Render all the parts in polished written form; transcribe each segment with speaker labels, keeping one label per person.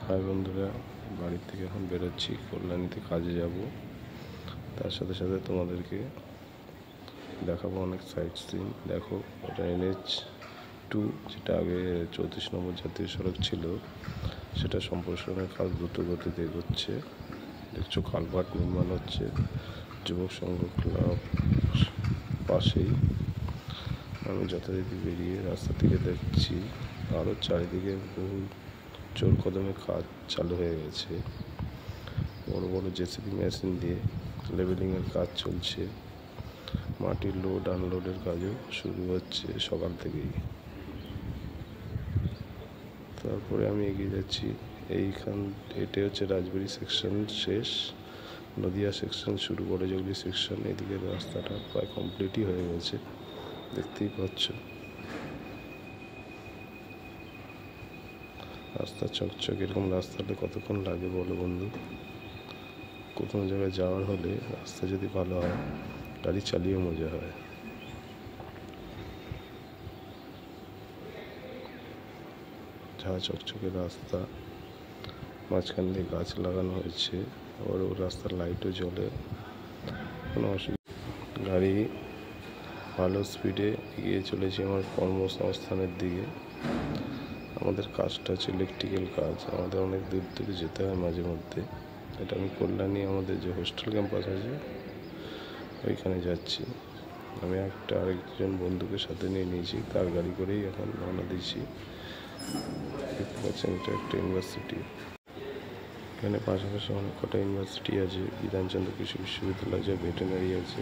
Speaker 1: High বন্ধুরা, বাড়ি থেকে এখন বেরোচ্ছি, কল্যাণীতে কাজে যাব। তার সাথে সাথে তোমাদেরকে দেখাবো অনেক সাইট সিন। দেখো, ওটা NH2, যেটা আগে 34 নম্বর জাতীয় সড়ক ছিল, সেটা সম্প্রসারণের কাজ দ্রুত গতিতে এগোচ্ছে। দেখছো, কালভার্ট নির্মাণ হচ্ছে যুবক সংঘ ক্লাব পাশেই। আমি যথারীতি বেরিয়ে রাস্তা থেকে দেখছি আরও চারিদিকে বহু জোর কদমে কাজ চালু হয়ে গেছে। বড় বড় JCB মেশিন দিয়ে লেভেলিংয়ের কাজ চলছে। মাটির লোড আনলোডের কাজও শুরু হচ্ছে সকাল থেকেই। তারপরে আমি এগিয়ে যাচ্ছি। এটা হচ্ছে রাজবাড়ি সেকশন শেষ, নদিয়া সেকশন শুরু, বড়জগলি সেকশন। এদিকে রাস্তাটা প্রায় কমপ্লিটই হয়ে গেছে, দেখতেই পাচ্ছ। রাস্তা চকচক, এরকম রাস্তাতে কতক্ষণ লাগে বলো বন্ধু? কোনো জায়গায় যাওয়ার হলে রাস্তা যদি ভালো হয়, গাড়ি চালিয়ে মজা হয়। ঝাঁ চকচকে রাস্তা, মাঝখান দিয়ে গাছ লাগানো হয়েছে, আবার ও রাস্তার লাইটও জ্বলে, কোনো অসুবিধা। গাড়ি ভালো স্পিডে এগিয়ে চলেছে আমার কর্মসংস্থানের দিকে। আমাদের কাজটা হচ্ছে ইলেকট্রিক্যাল কাজ, আমাদের অনেক দূর দূরে যেতে হয় মাঝে মধ্যে। এটা আমি কল্যাণী, আমাদের যে হোস্টেল ক্যাম্পাস আছে ওইখানে যাচ্ছি। আমি আরেকজন বন্ধুকে সাথে নিয়ে নিয়েছি, তার গাড়ি করেই এখন রওনা দিচ্ছি। দেখতে পাচ্ছেন, এটা একটা ইউনিভার্সিটি। এখানে পাশাপাশি অনেক কটা ইউনিভার্সিটি আছে। বিধানচন্দ্র কৃষি বিশ্ববিদ্যালয় আছে, ভেটেনারি আছে,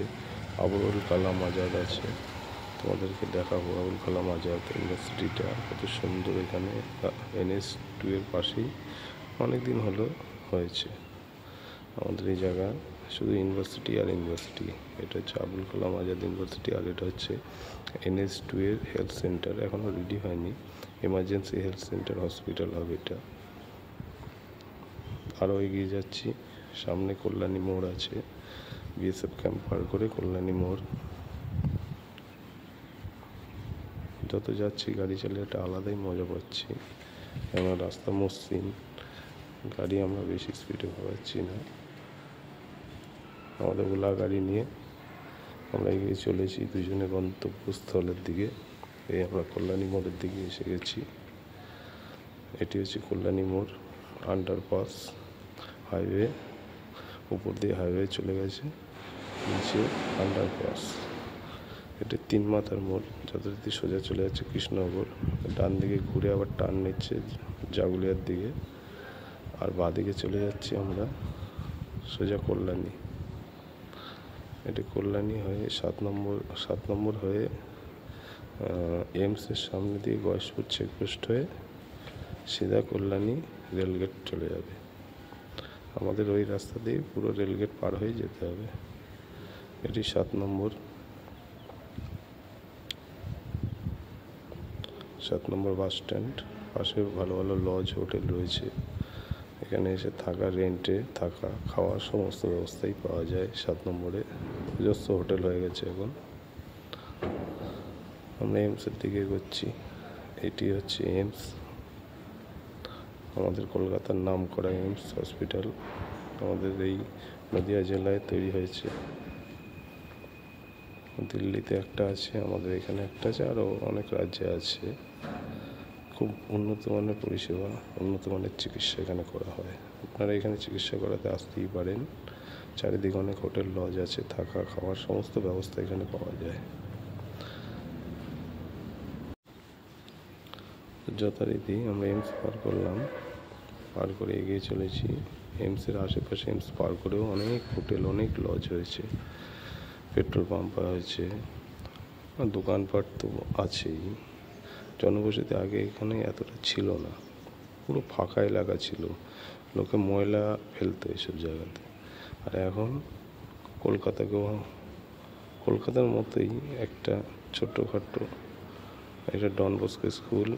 Speaker 1: আবুল কালাম আজাদ আছে। তোমাদেরকে দেখাবো আবুল কালাম আজাদ ইউনিভার্সিটিটা কত সুন্দর। এখানে NH2 এর পাশেই অনেক দিন হলো হয়েছে আমাদের এই জায়গা। শুধু ইউনিভার্সিটি আর ইউনিভার্সিটি। এটা হচ্ছে আবুল কালাম আজাদ ইউনিভার্সিটি, আর এটা হচ্ছে NH2 এর হেলথ সেন্টার। এখনও রেডি হয়নি, এমার্জেন্সি হেলথ সেন্টার হসপিটাল হবে এটা। আরও এগিয়ে যাচ্ছি, সামনে কল্যাণী মোড় আছে। BSF ক্যাম্প পার করে কল্যাণী মোড়। যত যাচ্ছি গাড়ি চালিয়ে একটা আলাদাই মজা পাচ্ছি। আমার রাস্তা মসৃণ, গাড়ি আমরা বেশি স্পিডে ঘোরাচ্ছি না। আমাদের ওলা গাড়ি নিয়ে আমরা এগিয়ে চলেছি দুজনে গন্তব্যস্থলের দিকে। এই আমরা কল্যাণী মোড়ের দিকে এসে গেছি। এটি হচ্ছে কল্যাণী মোড়, আন্ডারপাস, হাইওয়ে, উপর দিয়ে হাইওয়ে চলে গেছে, নিচে আন্ডারপাস। এটা 3 মাথার মোড়। যথারীতি সোজা চলে যাচ্ছে কৃষ্ণনগর, ডান দিকে ঘুরে আবার টার্ন নিচ্ছে জাগুলিয়ার দিকে, আর বাঁ দিকে চলে যাচ্ছি আমরা সোজা কল্যাণী। এটি কল্যাণী হয়ে 7 নম্বর হয়ে এইমসের সামনে দিয়ে গয়েশপুর চেকপোস্ট হয়ে সিধা কল্যাণী রেলগেট চলে যাবে। আমাদের ওই রাস্তা দিয়ে পুরো রেলগেট পার হয়ে যেতে হবে। এটি 7 নম্বর বাস স্ট্যান্ড। পাশে ভালো ভালো লজ হোটেল রয়েছে। এখানে এসে থাকা, রেন্টে থাকা, খাওয়ার সমস্ত ব্যবস্থাই পাওয়া যায় 7 নম্বরে। নিজস্ব হোটেল হয়ে গেছে এখন। আমরা এইমসের দিকে এগোচ্ছি। এটি হচ্ছে এইমস, আমাদের কলকাতার নাম করা এইমস হসপিটাল। আমাদের এই নদিয়া জেলায় তৈরি হয়েছে। দিল্লিতে একটা আছে, আমাদের এখানে একটা আছে, আরও অনেক রাজ্যে আছে। খুব উন্নত মানের পরিষেবা, উন্নত মানের চিকিৎসা এখানে করা হয়। আপনারা এখানে চিকিৎসা করাতে আসতেই পারেন। চারিদিকে অনেক হোটেল লজ আছে, থাকা খাওয়ার সমস্ত ব্যবস্থা এখানে পাওয়া যায়। যথারীতি আমরা এইমস পার করলাম, পার করে এগিয়ে চলেছি। এইমসের আশেপাশে, এইমস পার করেও অনেক হোটেল, অনেক লজ হয়েছে, পেট্রোল পাম্প হয়েছে, দোকানপাট তো আছেই। জনবসতি আগে এখানে এতটা ছিল না, পুরো ফাঁকা এলাকা ছিল, লোকে ময়লা ফেলতো এসব জায়গাতে। আর এখন কলকাতার মতোই একটা ছোটোখাটো, এটা ডন বস্কো স্কুল।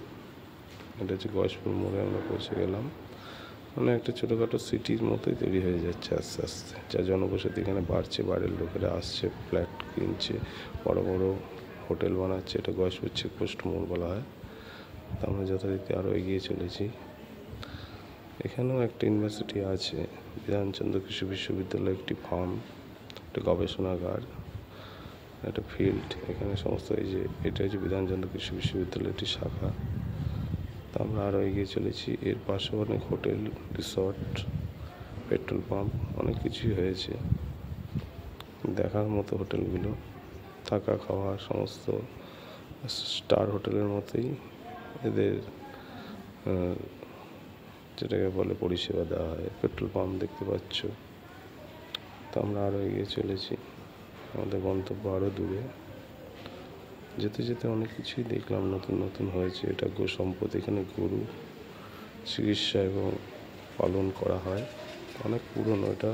Speaker 1: এটা হচ্ছে গয়েশপুর মোড়ে আমরা পৌঁছে গেলাম। মানে একটা ছোটোখাটো সিটির মতোই তৈরি হয়ে যাচ্ছে আস্তে আস্তে। যা জনবসতি এখানে বাড়ছে, বাইরের লোকেরা আসছে, ফ্ল্যাট কিনছে, বড় বড় হোটেল বানাচ্ছে। এটা গয়েশপুর চেকপোস্ট মোড় বলা হয়। আমরা যথারীতি আরও এগিয়ে চলেছি। এখানেও একটা ইউনিভার্সিটি আছে, বিধানচন্দ্র কৃষি বিশ্ববিদ্যালয়, একটি ফার্ম, একটা গবেষণাগার, একটা ফিল্ড। এখানে সমস্ত এই যে এটা হচ্ছে বিধানচন্দ্র কৃষি বিশ্ববিদ্যালয়টি শাখা। তা আমরা আরও এগিয়ে চলেছি। এর পাশে অনেক হোটেল, রিসর্ট, পেট্রোল পাম্প, অনেক কিছুই হয়েছে দেখার মতো। হোটেলগুলো থাকা খাওয়া সমস্ত স্টার হোটেলের মতোই এদের যেটাকে বলে পরিষেবা দেওয়া হয়। পেট্রোল পাম্প দেখতে পাচ্ছ। তো আমরা আরও এগিয়ে চলেছি, আমাদের গন্তব্য আরও দূরে। যেতে যেতে অনেক কিছুই দেখলাম, নতুন নতুন হয়েছে। এটা গো সম্পদ, এখানে গরু চিকিৎসা এবং পালন করা হয়। অনেক পুরনো এটা,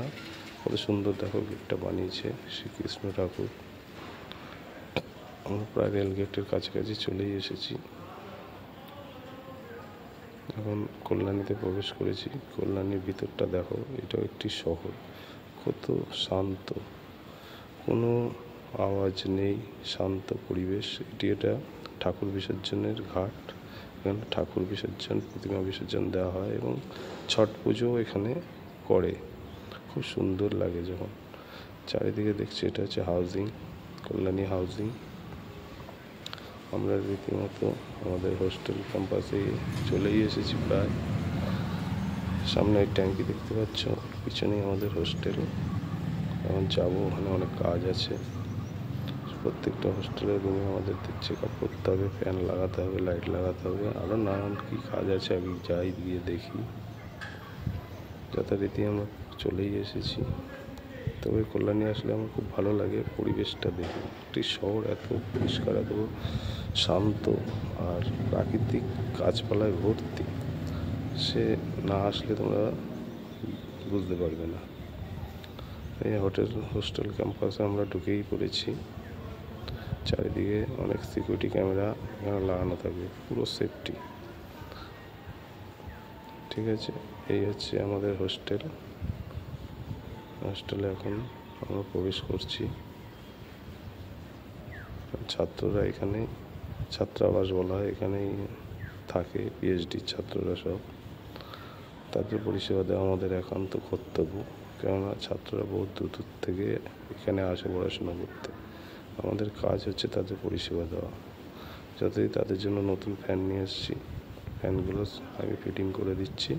Speaker 1: কত সুন্দর দেখো গেটটা বানিয়েছে শ্রীকৃষ্ণ ঠাকুর। আমরা প্রায় রেল গেটের কাছাকাছি চলেই এসেছি। এখন কল্যাণীতে প্রবেশ করেছি। কল্যাণীর ভিতরটা দেখো, এটাও একটি শহর, কত শান্ত, কোনো আওয়াজ নেই, শান্ত পরিবেশ। এটা ঠাকুর বিসর্জনের ঘাট। এখানে ঠাকুর বিসর্জন, প্রতিমা বিসর্জন দেওয়া হয় এবং ছট পুজোও এখানে করে। খুব সুন্দর লাগে যখন চারিদিকে দেখছি। এটা হচ্ছে হাউজিং, কল্যাণী হাউজিং। আমরা রীতিমতো আমাদের হোস্টেল ক্যাম্পাসে চলেই এসেছি প্রায়। সামনে ট্যাঙ্কি দেখতে পাচ্ছ, পিছনেই আমাদের হোস্টেল। এখন যাবো, ওখানে অনেক কাজ আছে। প্রত্যেকটা হোস্টেলের রুমে আমাদের চেক আপ করতে হবে, ফ্যান লাগাতে হবে, লাইট লাগাতে হবে, আরও নানান কী কাজ আছে। আগে যাই, গিয়ে দেখি। যথারীতি আমরা চলেই এসেছি। তবে কল্যাণী আসলে আমার খুব ভালো লাগে পরিবেশটা দেখে। একটি শহর এত পরিষ্কার, এত শান্ত, আর প্রাকৃতিক গাছপালায় ভর্তি, সে না আসলে তোমরা বুঝতে পারবে না। এই হোস্টেল ক্যাম্পাসে আমরা ঢুকেই পড়েছি। চারিদিকে অনেক সিকিউরিটি ক্যামেরা এখানে লাগানো থাকবে, পুরো সেফটি। ঠিক আছে, এই হচ্ছে আমাদের হোস্টেল। হোস্টেলে এখন আমরা প্রবেশ করছি। ছাত্ররা এখানে, ছাত্রাবাস বলা হয়, এখানেই থাকে পিএইচডির ছাত্ররা সব। তাদের পরিষেবা দেওয়া আমাদের একান্ত কর্তব্য, কেননা ছাত্ররা বহু দূর দূর থেকে এখানে আসে পড়াশোনা করতে। আমাদের কাজ হচ্ছে তাদের পরিষেবা দেওয়া। যাতে তাদের জন্য নতুন ফ্যান নিয়ে এসেছি, ফ্যানগুলো আমি ফিটিং করে দিচ্ছি।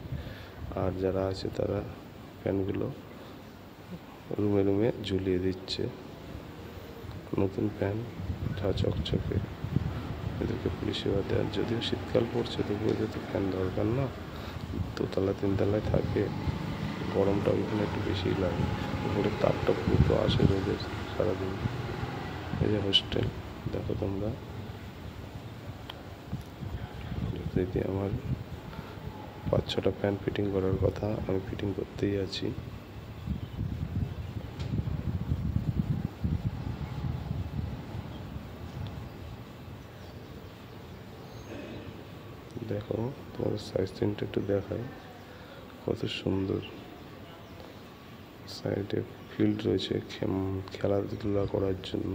Speaker 1: আর যারা আছে তারা ফ্যানগুলো রুমে রুমে ঝুলিয়ে দিচ্ছে। নতুন ফ্যান যা চকচকে, এদেরকে পরিষেবা দেওয়ার। যদিও শীতকাল পড়ছে, তবু এদের তো ফ্যান দরকার না। দোতলা তিনতলায় থাকে, গরমটা ওইখানে একটু বেশিই লাগে। উপরে তাপটা পুরো তো আসে রোদের সারাদিন। এই যে হোস্টেল দেখো তোমরা। যদি আমার 5-6টা ফ্যান ফিটিং করার কথা, আমি ফিটিং করতেই আছি। দেখো তোমাদের সাইড সিনটা একটু দেখায়, কত সুন্দর। সাইডে ফিল্ড রয়েছে খেলাধুলা করার জন্য।